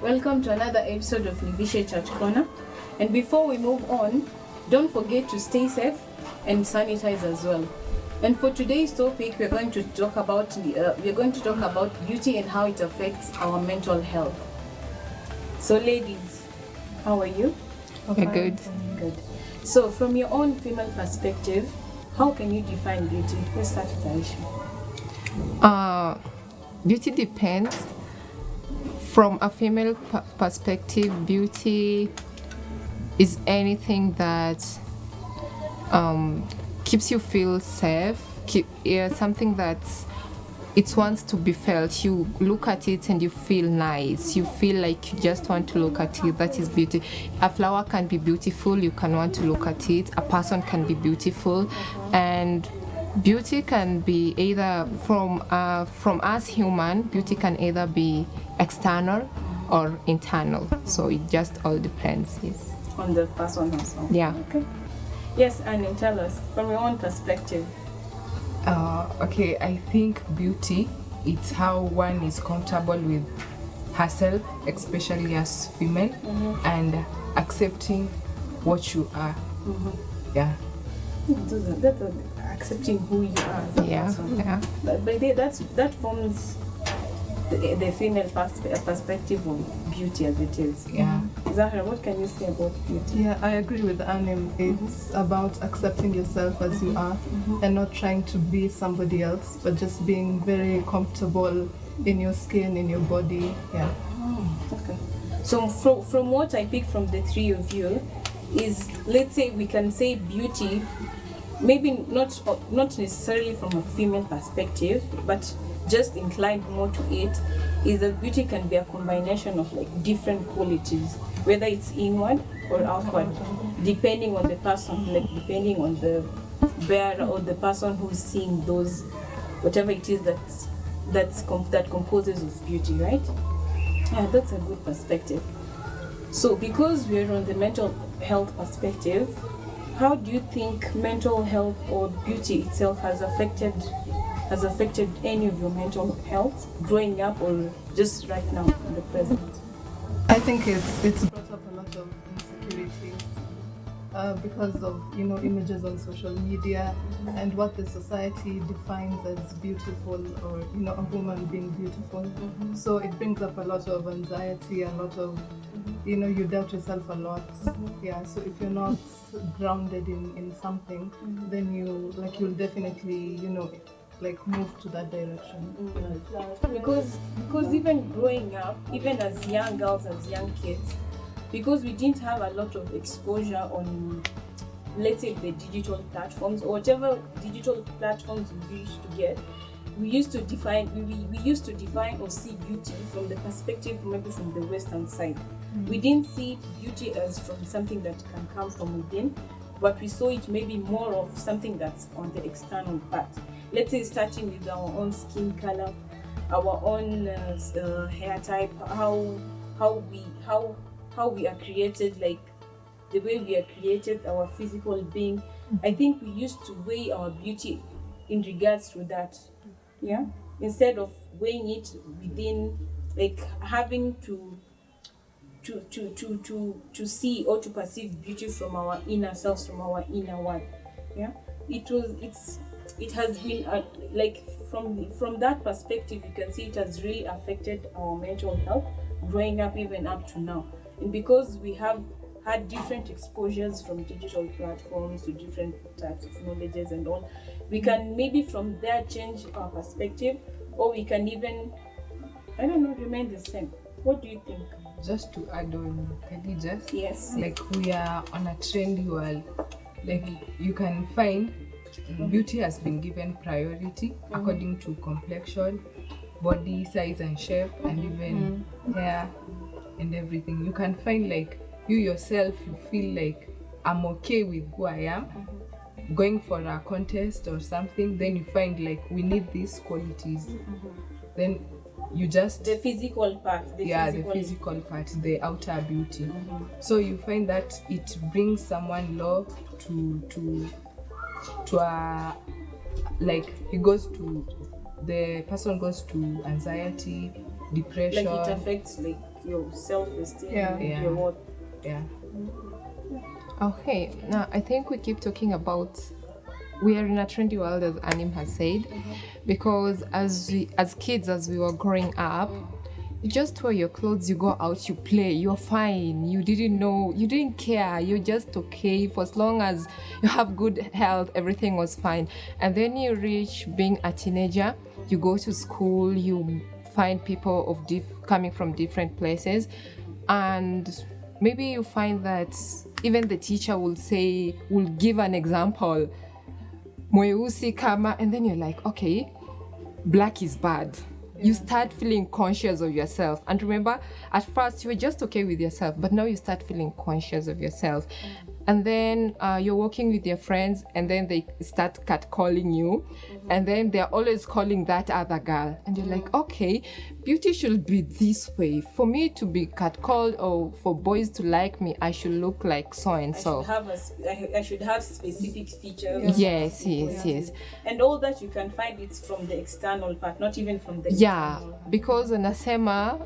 Welcome to another episode of Nivishe Church Corner. And before we move on, don't forget to stay safe and sanitize as well. And for today's topic, we're going to talk about beauty and how it affects our mental health. So, ladies, how are you? Okay, good. Good. So, from your own female perspective, how can you define beauty? Let's start with Aisha. Beauty depends. From a female perspective, beauty is anything that keeps you feel safe, something that's it wants to be felt. You look at it and you feel nice. You feel like you just want to look at it. That is beauty. A flower can be beautiful. You can want to look at it. A person can be beautiful, and beauty can be either from us human. Beauty can either be external or internal. So it just all depends. Yes. On the person also. Yeah. Okay. Yes, and tell us from your own perspective. Okay, I think beauty, it's how one is comfortable with herself, especially as female, and accepting what you are. Yeah. That's accepting who you are as a person. Yeah. That forms the female perspective of beauty as it is. Yeah. Zahra, what can you say about beauty? Yeah, I agree with Anim. It's about accepting yourself as you are and not trying to be somebody else, but just being very comfortable in your skin, in your body. Yeah. Okay. So from what I pick from the three of you is, let's say we can say beauty, maybe not necessarily from a female perspective, but just inclined more to it, is that beauty can be a combination of like different qualities, whether it's inward or outward, depending on the person, like depending on the bearer or the person who's seeing those, whatever it is that composes of beauty, right? Yeah, that's a good perspective. So because we're on the mental health perspective, how do you think mental health or beauty itself has affected any of your mental health growing up or just right now in the present? I think it's brought up a lot of insecurities because of images on social media and what the society defines as beautiful, or a woman being beautiful. So it brings up a lot of anxiety, a lot of you doubt yourself a lot. Yeah, so if you're not grounded in something, then you'll definitely move to that direction. Because even growing up, even as young girls, as young kids, because we didn't have a lot of exposure on, let's say, the digital platforms or whatever digital platforms we used to get, we used to define or see beauty from the perspective maybe from the Western side. We didn't see beauty as from something that can come from within, but we saw it maybe more of something that's on the external part. Let's say starting with our own skin color, our own hair type, how we are created, like the way we are created, our physical being. I think we used to weigh our beauty in regards to that, yeah, instead of weighing it within, like having to see or to perceive beauty from our inner selves, from our inner one. Yeah, it has been like from that perspective, you can see it has really affected our mental health growing up, even up to now. And because we have had different exposures from digital platforms to different types of knowledges and all, we can maybe from there change our perspective, or we can even, I don't know, remain the same. What do you think? Just to add on, Khadija, Yes. like we are on a trendy world. Like you can find beauty has been given priority according to complexion, body size and shape, and even hair and everything. You can find like you yourself, you feel like I'm okay with who I am. Going for a contest or something, then you find like we need these qualities. Then you just The physical part. the physical part, the outer beauty. So you find that it brings someone low to a, like the person goes to anxiety, depression. Like it affects like your self-esteem, Yeah. Yeah. your what. Yeah. Okay, now I think we keep talking about we are in a trendy world, as Anim has said, because as kids, as we were growing up, you just wear your clothes, you go out, you play, you're fine. You didn't know, you didn't care, you're just okay. For as long as you have good health, everything was fine. And then you reach being a teenager, you go to school, you find people of coming from different places, and maybe you find that even the teacher will give an example, mweusi kama, and then you're like, okay, black is bad. You start feeling conscious of yourself. And remember, at first you were just okay with yourself, but now you start feeling conscious of yourself. And then you're walking with your friends, and then they start catcalling you, and then they're always calling that other girl, and you're like, okay, beauty should be this way. For me to be catcalled or for boys to like me, I should look like so and so. I should have specific features. Yes. And all that you can find it's from the external part, not even from the Yeah, internal part. because anasema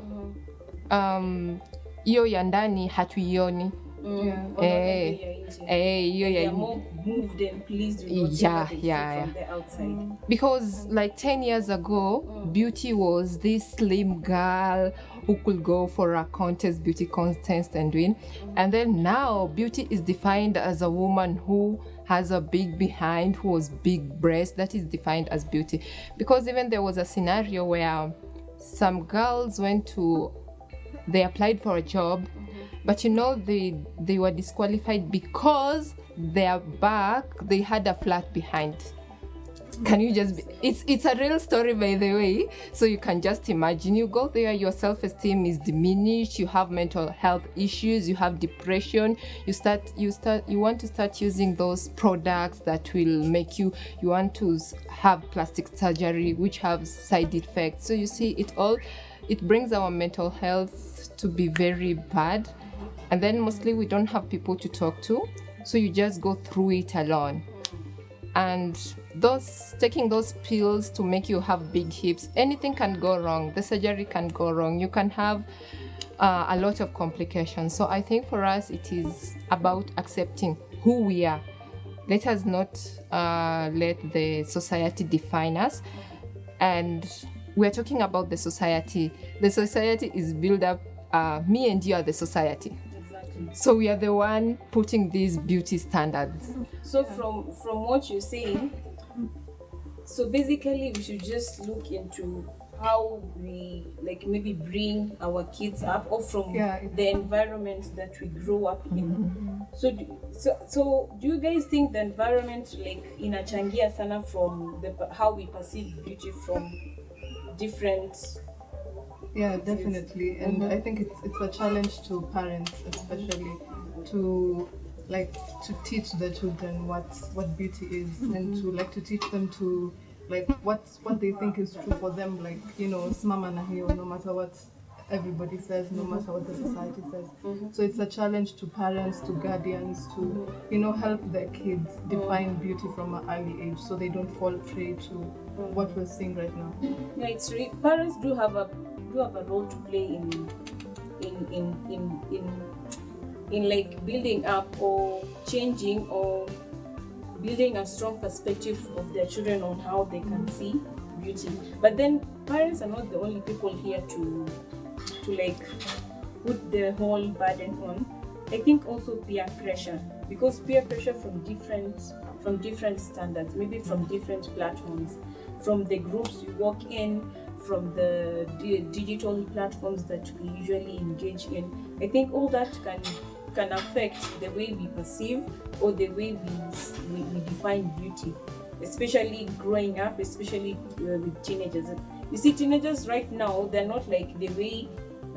hiyo ya ndani hatuioni. Yeah. Or not like they are into. Hiyo They ya are more moved and pleased with whatever Yeah, they see yeah, from the outside. because like 10 years ago, beauty was this slim girl who could go for a beauty contest and win. And then now beauty is defined as a woman who has a big behind, who has big breasts. That is defined as beauty. Because even there was a scenario where some girls they applied for a job, but they were disqualified because their back, they had a flat behind. Can you just it's a real story, by the way, so you can just imagine. You go there, your self-esteem is diminished, you have mental health issues, you have depression, you want to start using those products that will make you want to have plastic surgery, which have side effects. So you see, it brings our mental health to be very bad. And then mostly we don't have people to talk to, so you just go through it alone. And taking those pills to make you have big hips, anything can go wrong. The surgery can go wrong. You can have a lot of complications. So I think for us it is about accepting who we are. Let us not let the society define us. And we're talking about the society. The society is built up. Me and you are the society. Exactly. So we are the one putting these beauty standards. So from what you're saying, so basically we should just look into how we maybe bring our kids up, or from the environment that we grow up in. So do you guys think the environment inachangia sana from how we perceive beauty from different? Yeah, definitely. And I think it's a challenge to parents, especially to teach the children what beauty is, and to teach them to what they think is true for them, simama na hiyo, no matter what everybody says, no matter what the society says. So it's a challenge to parents, to guardians, to help their kids define beauty from an early age, so they don't fall prey to what we're seeing right now. Yeah, parents do have a role to play in building up or changing or building a strong perspective of their children on how they can see beauty. But then parents are not the only people here to put the whole burden on. I think also peer pressure, because peer pressure from different standards, maybe from different platforms, from the groups we work in, from the digital platforms that we usually engage in. I think all that can affect the way we perceive or the way we define beauty, especially growing up, especially with teenagers. You see, teenagers right now, they're not like the way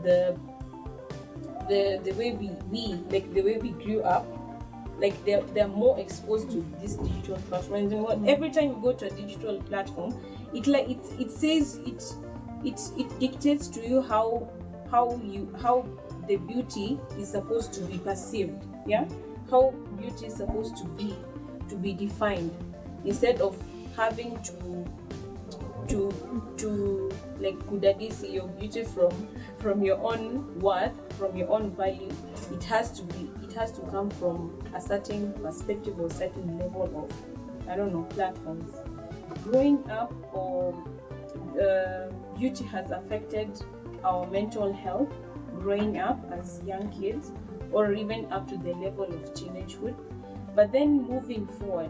the way we grew up. They're more exposed to this digital platform, and every time you go to a digital platform, it dictates to you how the beauty is supposed to be perceived, how beauty is supposed to be defined, instead of having to to like kudadisi your beauty from your own worth, from your own value. It has to come from a certain perspective or certain level of platforms. Growing up, or beauty has affected our mental health growing up as young kids, or even up to the level of teenagehood. But then moving forward,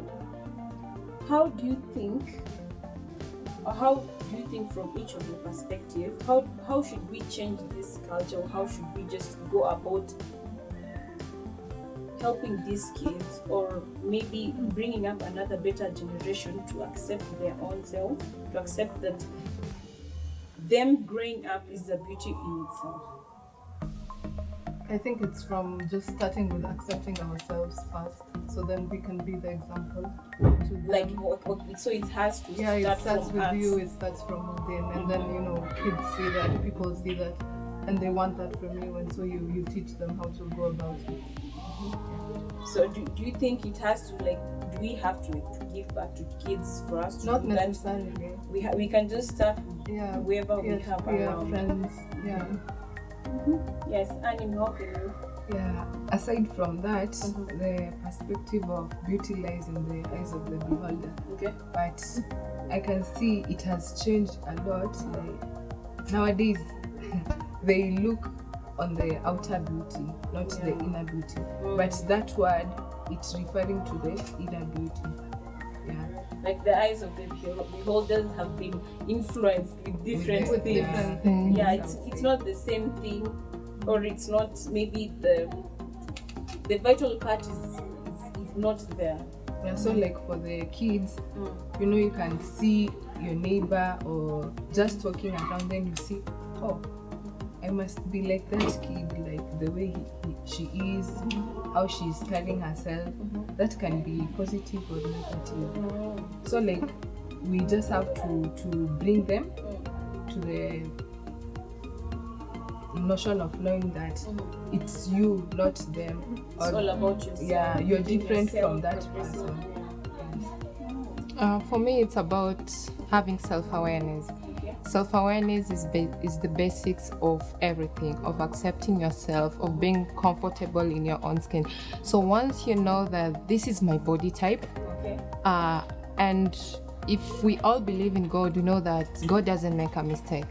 how do you think from each of your perspective, how should we change this culture? How should we just go about helping these kids, or maybe bringing up another better generation to accept their own self, to accept that them growing up is a beauty in itself? I think it's from just starting with accepting ourselves first, so then we can be the example to them. Like, so it has to Yeah, start it starts from with us. you, it starts from within, and then kids see that, people see that, and they want that from you, and so you teach them how to go about it. So do you think it has to, like, do we have to give back to kids for us to Not do that? necessarily. We can just start Yeah, whoever we have around. friends. Yeah. Yes, and how can you? Yeah, aside from that, the perspective of beauty lies in the eyes of the beholder. Okay. But I can see it has changed a lot. Like nowadays, they look on the outer beauty, not the inner beauty. But that word, it's referring to the inner beauty. Yeah. Like the eyes of the beholders have been influenced with different With things. different things. Yeah, it's not the same thing, or it's not, maybe the vital part is not there. Yeah, so like for the kids, you can see your neighbor, or just walking around, then you see, oh, I must be like that kid, like the way she is, how she's carrying herself. That can be positive or negative. So like we just have to bring them to the notion of knowing that it's you, not them. It's all about yourself. Yeah, you're Being different yourself, from that progressing. person. For me, it's about having self-awareness. Self-awareness is the basics of everything, of accepting yourself, of being comfortable in your own skin. So once you know that this is my body type, and if we all believe in God, we know that God doesn't make a mistake.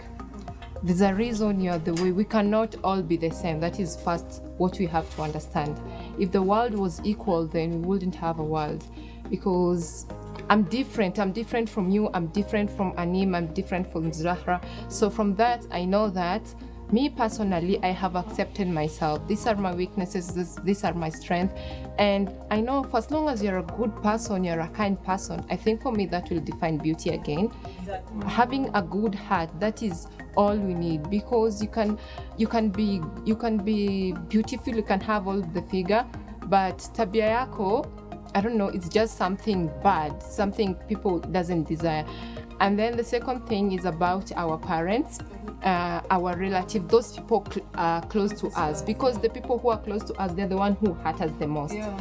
There's a reason you're the way. We cannot all be the same. That is first what we have to understand. If the world was equal, then we wouldn't have a world, because I'm different from you, I'm different from Anim, I'm different from Zahra. So from that, I know that me personally, I have accepted myself. These are my weaknesses, these are my strengths. And I know for as long as you're a good person, you're a kind person, I think for me that will define beauty again. Exactly. Having a good heart, that is all we need, because you can be beautiful, you can have all the figure, but tabia yako, I don't know, it's just something bad, something people doesn't desire. And then the second thing is about our parents, our relatives, those people close to us, because the people who are close to us, they're the one who hurt us the most. Yeah.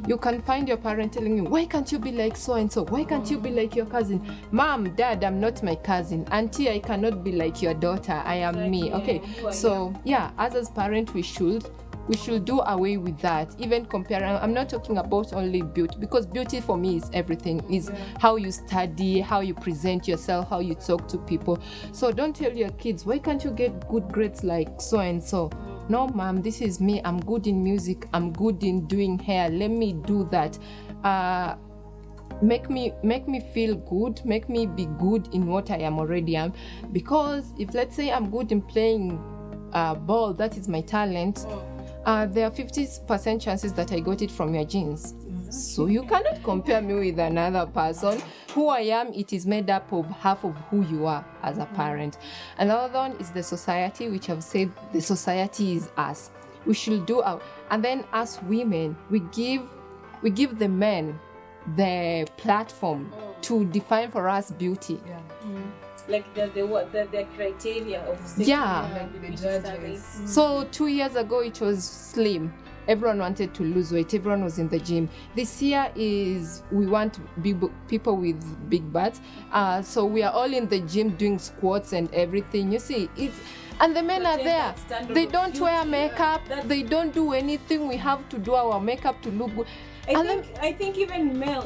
You can find your parent telling you, why can't you be like so and so? Why can't you be like your cousin? Mom, Dad, I'm not my cousin. Auntie, I cannot be like your daughter. I am me. Okay. So yeah, as parents, we should do away with that. Even comparing, I'm not talking about only beauty, because beauty for me is everything, is how you study, how you present yourself, how you talk to people. So don't tell your kids, why can't you get good grades like so and so? No, mom, this is me. I'm good in music. I'm good in doing hair. Let me do that. Make me feel good. Make me be good in what I am already am. Because if, let's say, I'm good in playing ball, that is my talent. There are 50% chances that I got it from your genes. So you cannot compare me with another person. Who I am, it is made up of half of who you are as a parent. Another one is the society, which I've said the society is us. We should do our, and then as women, we give the men the platform to define for us beauty. Yeah. Like the criteria of Yeah. Like the beauty judges. standards. So 2 years ago it was slim. everyone wanted to lose weight. Everyone was in the gym. This year is we want big people with big butts. So we are all in the gym doing squats and everything. You see, and the men are there. They don't wear makeup. They don't do anything. We have to do our makeup to look good. I think even men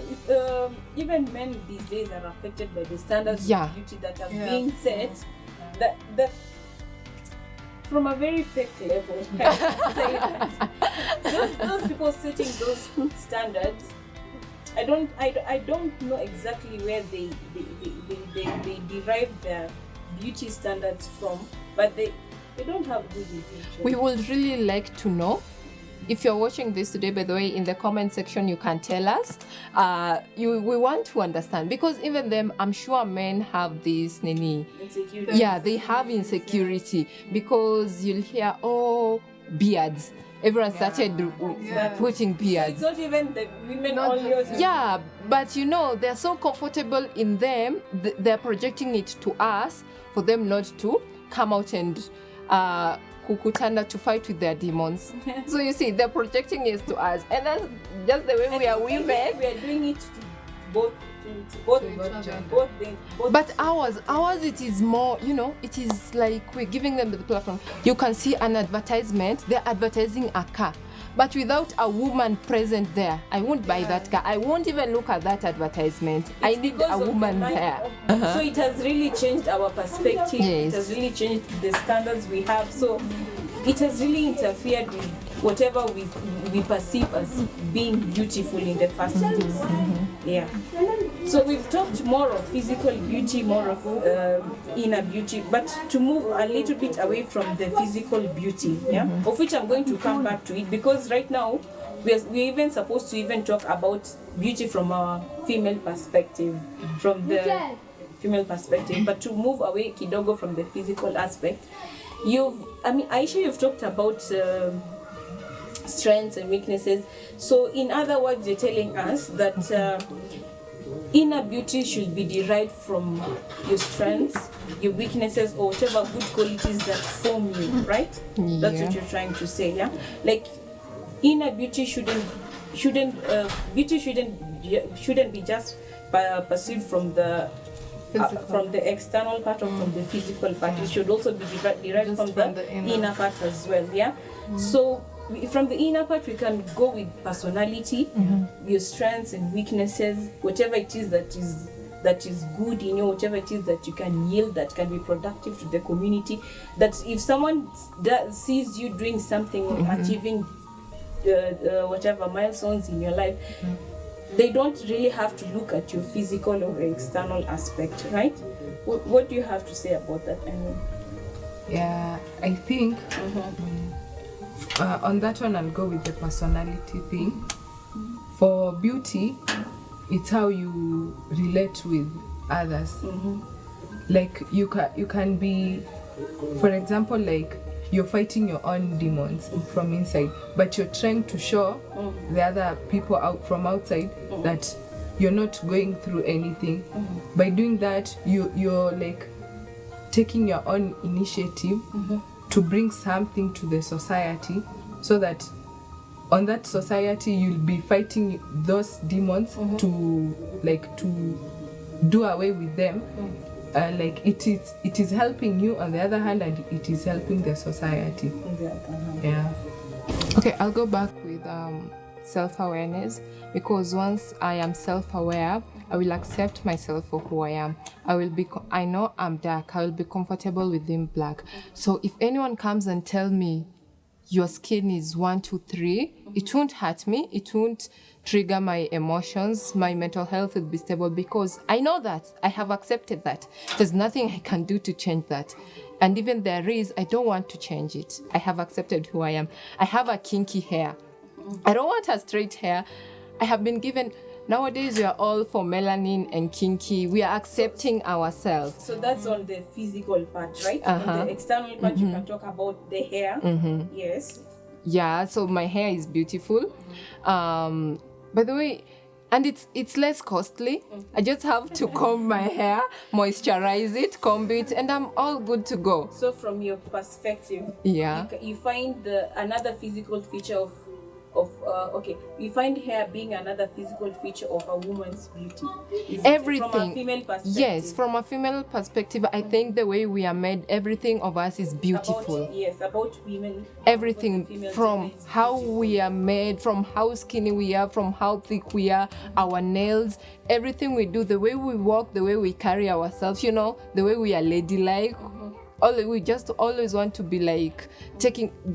these days are affected by the standards of beauty that are being set. That from a very fake level. I say that. Those people setting those standards, I don't know exactly where they derive their beauty standards from, but they don't have good intentions. We would really like to know. If you're watching this today, by the way, in the comment section you can tell us. We want to understand, because even them, I'm sure men have this insecurity. Yeah, they have insecurity, because you'll hear, oh, beards. Everyone started putting beards. So it's not even the women only. Yeah, but they're so comfortable in them. They're projecting it to us for them not to come out and kukutana to fight with their demons. So you see, they're projecting it to us, and that's just the way we are women. We are doing it to both but ours it is more, it is like we're giving them the platform. You can see an advertisement, they're advertising a car, but without a woman present there, I won't buy that car. I won't even look at that advertisement. I need a woman there. So it has really changed our perspective. Yes. It has really changed the standards we have. So it has really interfered with whatever we perceive as being beautiful in the first place. Yeah. So we've talked more of physical beauty, more of inner beauty, but to move a little bit away from the physical beauty, of which I'm going to come back to it, because right now we're even supposed to even talk about beauty from our female perspective, but to move away kidogo from the physical aspect, Aisha, you've talked about strengths and weaknesses. So in other words, you're telling us that inner beauty should be derived from your strengths, your weaknesses, or whatever good qualities that form you, right? Yeah. That's what you're trying to say, yeah? Like inner beauty shouldn't be just perceived from the external part or from the physical part. It should also be derived from the inner part as well, yeah? So from the inner part, we can go with personality, your strengths and weaknesses, whatever it is that is good in you, whatever it is that you can yield, that can be productive to the community. That if someone sees you doing something or achieving whatever milestones in your life, they don't really have to look at your physical or external aspect, right? What do you have to say about that, Anu? Yeah, I think on that one I'll go with the personality thing. For beauty, it's how you relate with others. Like you can be, for example, like you're fighting your own demons from inside, but you're trying to show the other people out from outside that you're not going through anything. By doing that, you're like taking your own initiative to bring something to the society, so that on that society you'll be fighting those demons to do away with them. Like it is helping you on the other hand, and it is helping the society. Yeah. Okay, I'll go back with self-awareness, because once I am self-aware, I will accept myself for who I am. I know I'm dark. I will be comfortable within black. So if anyone comes and tell me your skin is 1, 2, 3, it won't hurt me. It won't trigger my emotions. My mental health will be stable, because I know that. I have accepted that. There's nothing I can do to change that. And even there is, I don't want to change it. I have accepted who I am. I have a kinky hair. I don't want a straight hair. I have been given... Nowadays, we are all for melanin and kinky. We are accepting ourselves. So that's on the physical part, right? On the external part, you can talk about the hair. Yes. Yeah, so my hair is beautiful. By the way, and it's less costly. I just have to comb my hair, moisturize it, comb it, and I'm all good to go. So from your perspective, yeah, you find another physical feature of okay, we find hair being another physical feature of a woman's beauty. Is it Everything. from a female perspective. Yes, from a female perspective, I think the way we are made, everything of us is beautiful. About women. Everything about the female from gender is how beautiful. we are made, from how skinny we are, from how thick we are, our nails, everything we do, the way we walk, the way we carry ourselves, you know, the way we are ladylike. We just always want to be like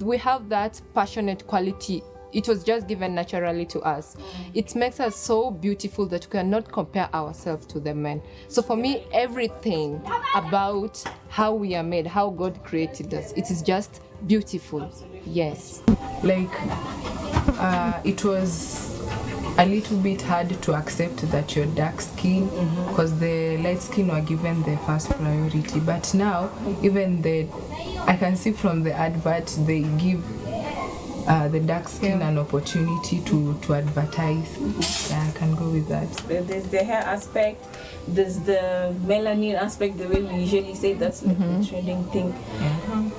we have that passionate quality. It was just given naturally to us. It makes us so beautiful that we cannot compare ourselves to the men. So for me, everything about how we are made, how God created us, it is just beautiful. Yes. Like it was a little bit hard to accept that you're dark skin because the light skin were given the first priority, but now even I can see from the advert they give the dark skin an opportunity to advertise. Yeah, I can go with that. There's the hair aspect, there's the melanin aspect, the way we usually say that's like the trending thing.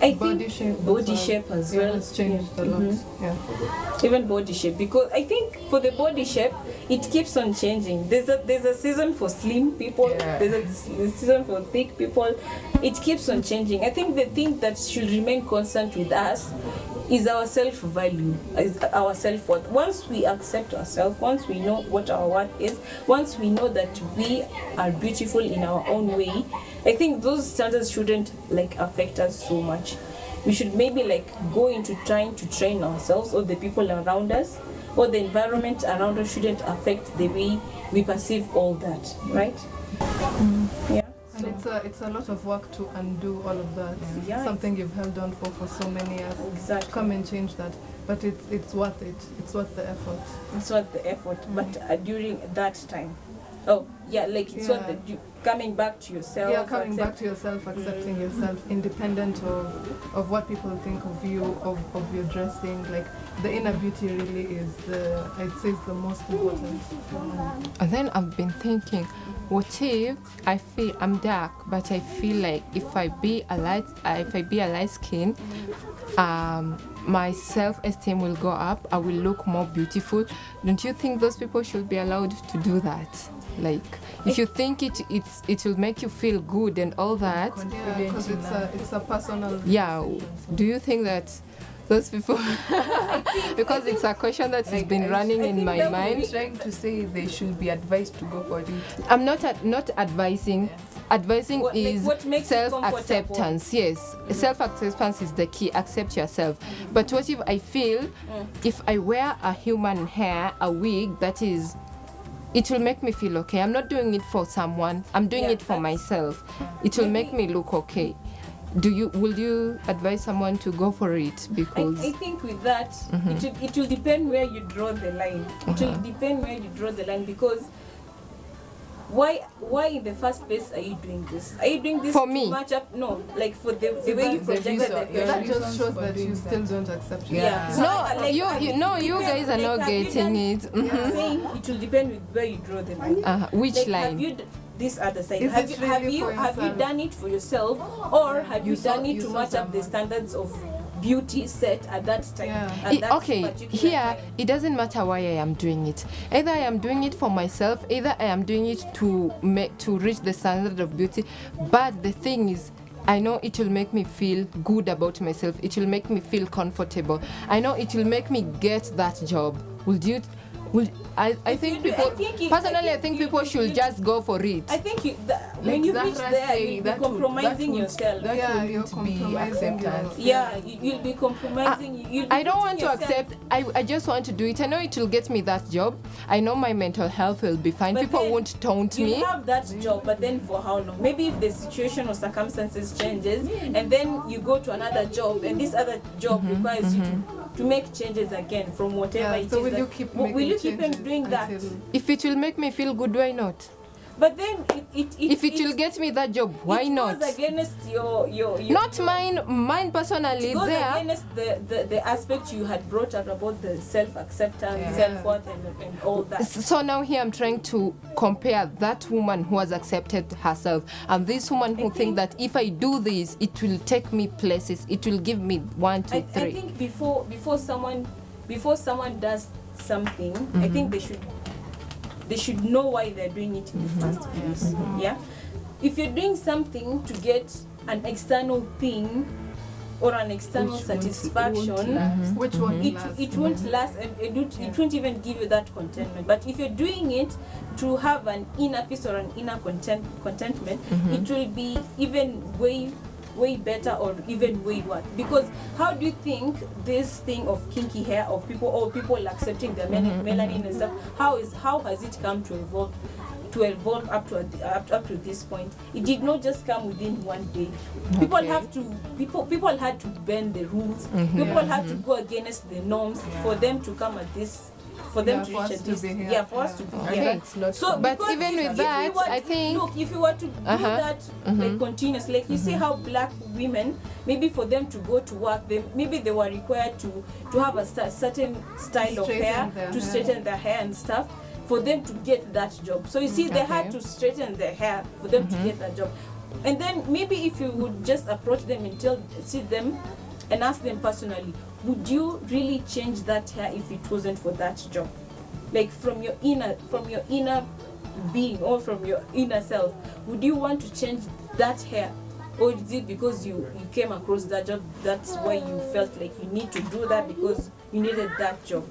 I think body shape as well has changed a lot. Yeah. Even body shape, because I think for the body shape it keeps on changing. There's a season for slim people, there's a season for thick people. It keeps on changing. I think the thing that should remain constant with us is our self-value, is our self-worth. Once we accept ourselves, once we know what our worth is, once we know that we are beautiful in our own way, I think those standards shouldn't like affect us so much. We should maybe like go into trying to train ourselves, or the people around us, or the environment around us shouldn't affect the way we perceive all that, right? Yeah. And it's a lot of work to undo all of that. Yeah. Something you've held on for so many years. Exactly. To come and change that. But it's worth it. It's worth the effort. It's worth the effort, but during that time. Oh, yeah, like it's worth coming back to yourself. Yeah, coming back to yourself, accepting yourself, independent of what people think of you, of your dressing. Like the inner beauty really is I'd say is the most important. And then I've been thinking, what if I feel I'm dark, but I feel like if I be a light skin, my self-esteem will go up. I will look more beautiful. Don't you think those people should be allowed to do that? Like, if you think it will make you feel good and all that. Yeah, because it's a personal. Yeah. decision, so. Do you think that those people? Because it's a question that has been running in my mind. I'm trying to say they should be advised to go for it. I'm not advising. Advising is what makes you self-acceptance. Yes, self-acceptance is the key. Accept yourself. But what if I feel, if I wear a human hair, a wig, that is, it will make me feel okay. I'm not doing it for someone. I'm doing it for myself. It will make me look okay. Will you advise someone to go for it? Because I think with that, it will depend where you draw the line. It will depend where you draw the line, because why in the first place are you doing this? Are you doing this For to me? match up? No, like for the way you projected the That question. just shows that you still don't accept Yeah. yourself. No, you guys are not getting it. I'm saying it will depend with where you draw the line. Which Like, line? have you this other side? Is Have it you, have really you for have you yourself? done it for yourself, or have you done it you to saw match up the someone. standards of beauty set at that time? Yeah. At that Okay, particular here time? it doesn't matter why I am doing it. Either I am doing it for myself, either I am doing it to reach the standard of beauty. But the thing is, I know it will make me feel good about myself. It will make me feel comfortable. I know it will make me get that job. I think people personally, I think people should just go for it. I think when you reach Zahra there, say you'll be that compromising yourself. Yeah, you're wouldn't be compromising acceptance. You'll be compromising. You'll be I don't want to putting yourself- accept. I just want to do it. I know it will get me that job. I know my mental health will be fine. But People then won't taunt You me. have that job, but then for how long? Maybe if the situation or circumstances changes, and then you go to another job, and this other job requires you to make changes again from whatever Yeah, it so is. will that- you keep will making you keep on changes doing that? until- If it will make me feel good, why not? But then If it will get me that job, why it not? goes against your Not mine personally. It goes There. against the aspect you had brought up about the self-acceptance, Yeah. self-worth, and all that. So now here I'm trying to compare that woman who has accepted herself and this woman who think that if I do this, it will take me places. It will give me 1, 2, 3. I think before someone before someone does something, I think they should know why they're doing it in the first place. Yeah. If you're doing something to get an external thing or an external satisfaction, Which one it won't last, and it won't even give you that contentment. But if you're doing it to have an inner peace or an inner contentment, it will be even way better or even way worse. Because how do you think this thing of kinky hair of people accepting their melanin and stuff, how has it come to evolve up to this point? It did not just come within one day. People had to bend the rules. People had to go against the norms for them to come at this, for them to reach this. For us to be here. So, But because even with if that, we were to- I think- look, if you were to do that like continuously, like you see how black women, maybe for them to go to work, maybe they were required to have a certain style of hair, to straighten their hair and stuff, for them to get that job. So you see, they had to straighten their hair for them to get that job. And then maybe if you would just approach them and see them and ask them personally, would you really change that hair if it wasn't for that job? Like from your inner being or from your inner self, would you want to change that hair? Or is it because you came across that job, that's why you felt like you need to do that because you needed that job?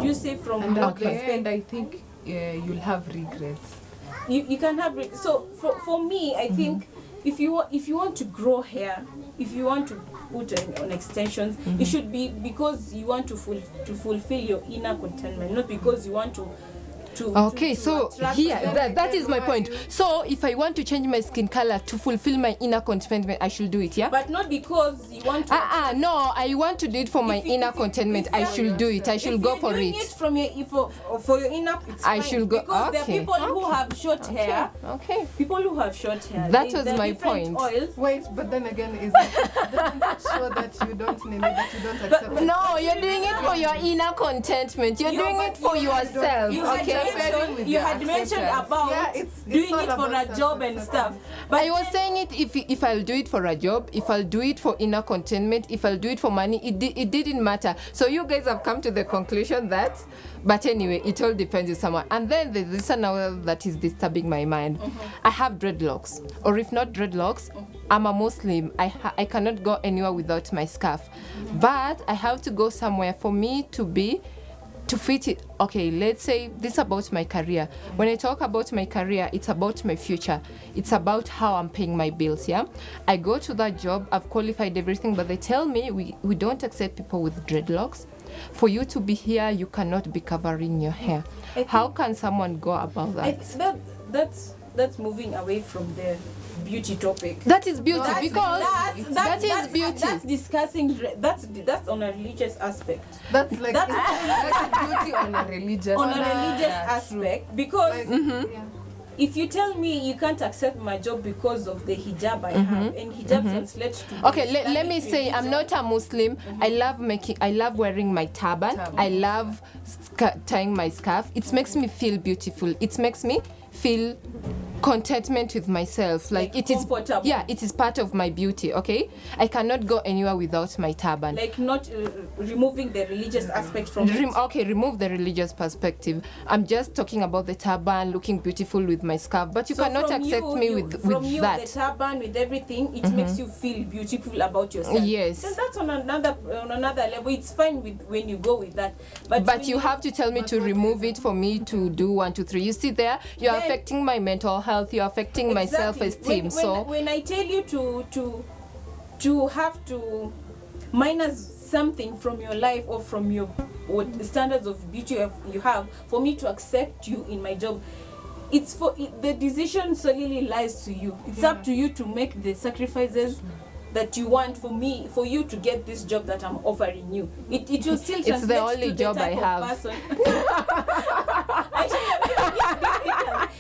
Do you say from And what at the end, I think you'll have regrets. you can have so for me, I think if you want to grow hair, if you want to put on extensions, it should be because you want to fulfill your inner contentment, not because you want to Okay, so attract here, them. that is my point. So if I want to change my skin color to fulfill my inner contentment, I should do it, yeah? But not because you want to. No, I want to do it for my inner contentment. I should do it. I should go for it. From your for your inner, it's I fine. should go- because there are okay, people who have short hair. Okay. People who have short hair. That there was are my different point. Oils. Wait, but then again, doesn't that show that you don't need it, that you don't accept it? No, you're doing it for your inner contentment. You're doing it for yourself, You had mentioned about Yeah, it's doing all it for about a job and stuff. But I was saying it if I'll do it for a job, if I'll do it for inner contentment, if I'll do it for money, it didn't matter. So you guys have come to the conclusion that, but anyway, it all depends on someone. And then there's this another that is disturbing my mind. I have dreadlocks, or if not dreadlocks, I'm a Muslim. I cannot go anywhere without my scarf, but I have to go somewhere for me to fit it. Okay, let's say this is about my career. When I talk about my career, it's about my future. It's about how I'm paying my bills, yeah? I go to that job, I've qualified everything, but they tell me we don't accept people with dreadlocks. For you to be here, you cannot be covering your hair. How can someone go about that? That's moving away from the beauty topic. That is beauty because that is that's beauty. That's discussing. That's on a religious aspect. That's like That's beauty on a religious Aspect because yeah. if you tell me you can't accept my job because of the hijab I have, and hijab translates to Okay, let me say I'm not a Muslim. I love wearing my turban. I love tying my scarf. It makes me feel beautiful. It makes me feel contentment with myself, like it is comfortable. Yeah, it is part of my beauty. Okay, I cannot go anywhere without my turban. like not removing the religious aspect from it. Okay, remove the religious perspective. I'm just talking about the turban, looking beautiful with my scarf, but you So cannot from accept me with the that. turban, with everything, it makes you feel beautiful about yourself. Yes. So that's on another level. It's fine with when you go with that, but when But you have to tell me to remove it for me to do 1, 2, 3. You see there, you're Then- affecting my mental health. You're affecting my Exactly. self-esteem. When I tell you to have to minus something from your life or from your standards of beauty you have for me to accept you in my job, it's the decision solely lies to you. It's up to you to make the sacrifices that you want for you to get this job that I'm offering you. It will still It's the translate only to job type I of have. person.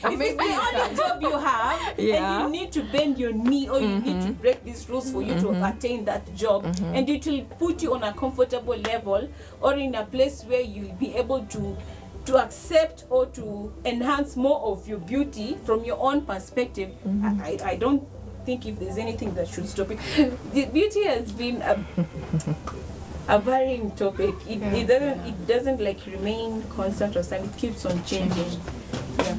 If it's the only job you have, and you need to bend your knee or you need to break these rules for you to attain that job, and it will put you on a comfortable level or in a place where you'll be able to accept or to enhance more of your beauty from your own perspective. I don't think if there's anything that should stop it. The beauty has been a varying topic. It doesn't like remain constant or something. It keeps on changing. Yeah.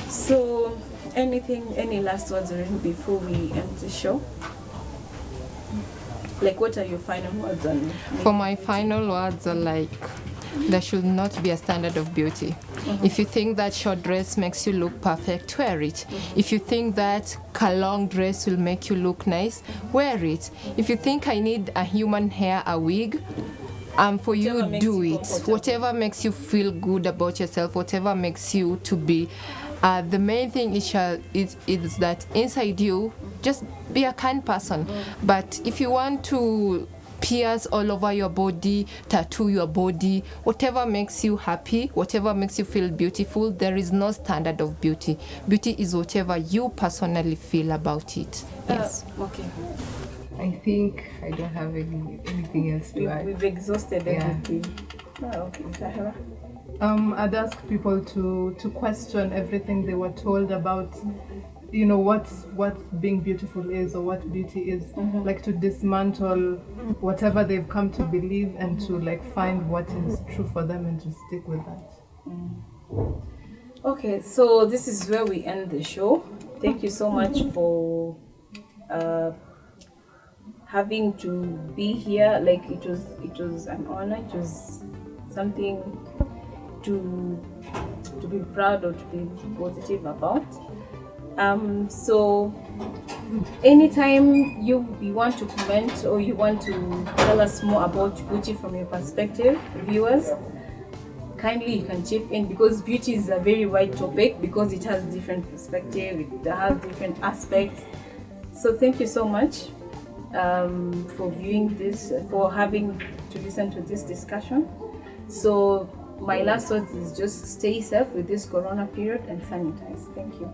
So any last words already before we end the show? Like, what are your final words on? For my final words are like, there should not be a standard of beauty. If you think that short dress makes you look perfect, wear it. If you think that a long dress will make you look nice, wear it. If you think I need a human hair, a wig, for you, do it. Whatever makes you feel good about yourself, whatever makes you to be. The main thing is that inside you, just be a kind person. But if you want to pierce all over your body, tattoo your body, whatever makes you happy, whatever makes you feel beautiful, there is no standard of beauty. Beauty is whatever you personally feel about it. Yes. Okay. I think I don't have anything else to add. We've exhausted everything. Okay, Zahra. I'd ask people to question everything they were told about, you know, what being beautiful is or what beauty is. Like, to dismantle whatever they've come to believe and to like find what is true for them and to stick with that. Okay, so this is where we end the show. Thank you so much for having to be here. Like, it was an honor. It was something to be proud or to be positive about. So anytime you want to comment or you want to tell us more about beauty from your perspective, viewers, kindly you can chip in, because beauty is a very wide topic, because it has different perspective, it has different aspects. So thank you so much for viewing this, for having to listen to this discussion. So my last words is just stay safe with this corona period and sanitize. Thank you.